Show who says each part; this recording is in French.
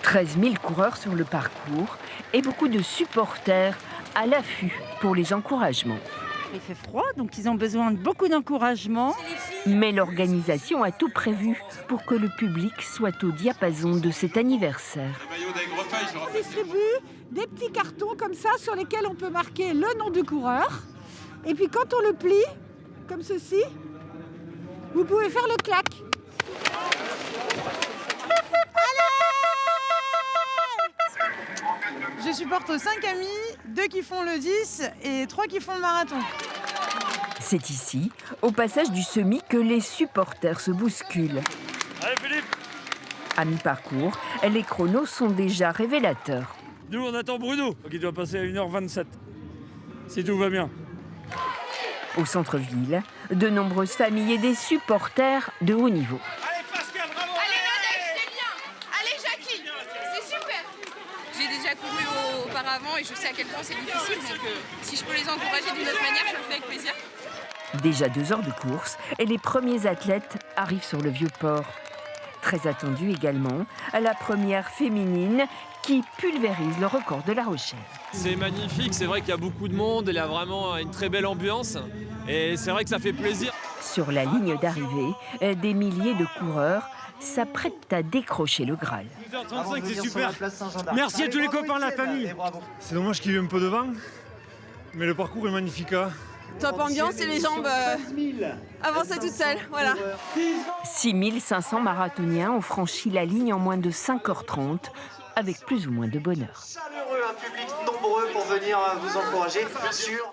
Speaker 1: 13 000 coureurs sur le parcours et beaucoup de supporters à l'affût pour les encouragements.
Speaker 2: Il fait froid, donc ils ont besoin de beaucoup d'encouragement.
Speaker 1: Mais l'organisation a tout prévu pour que le public soit au diapason de cet anniversaire.
Speaker 2: On distribue des petits cartons comme ça sur lesquels on peut marquer le nom du coureur. Et puis quand on le plie, comme ceci, vous pouvez faire le clac.
Speaker 3: Je supporte 5 amis, 2 qui font le 10 et 3 qui font le marathon.
Speaker 1: C'est ici, au passage du semi, que les supporters se bousculent.
Speaker 4: Allez Philippe!
Speaker 1: À mi-parcours, les chronos sont déjà révélateurs.
Speaker 4: Nous on attend Bruno, qui doit passer à 1h27. Si tout va bien.
Speaker 1: Au centre-ville, de nombreuses familles et des supporters de haut niveau.
Speaker 4: Allez Pascal, bravo!
Speaker 5: Allez Nadège, c'est bien! Allez Jackie, c'est super! J'ai déjà couru auparavant et je sais à quel point c'est difficile, donc si je peux les encourager d'une autre manière, je le fais avec plaisir.
Speaker 1: Déjà 2 heures de course et les premiers athlètes arrivent sur le Vieux-Port. Très attendue également, la première féminine qui pulvérise le record de La Rochelle.
Speaker 6: C'est magnifique, c'est vrai qu'il y a beaucoup de monde, il y a vraiment une très belle ambiance et c'est vrai que ça fait plaisir.
Speaker 1: Sur la ligne d'arrivée, des milliers de coureurs s'apprêtent à décrocher le Graal.
Speaker 4: 12h35, c'est super. Merci à tous les copains de la famille.
Speaker 7: C'est dommage qu'il y ait un peu de vent, mais le parcours est magnifique.
Speaker 3: Top ambiance et les jambes avançaient toutes seules, voilà.
Speaker 1: 6 500 marathoniens ont franchi la ligne en moins de 5h30, avec plus ou moins de bonheur.
Speaker 8: Chaleureux, un public nombreux pour venir vous encourager, bien sûr.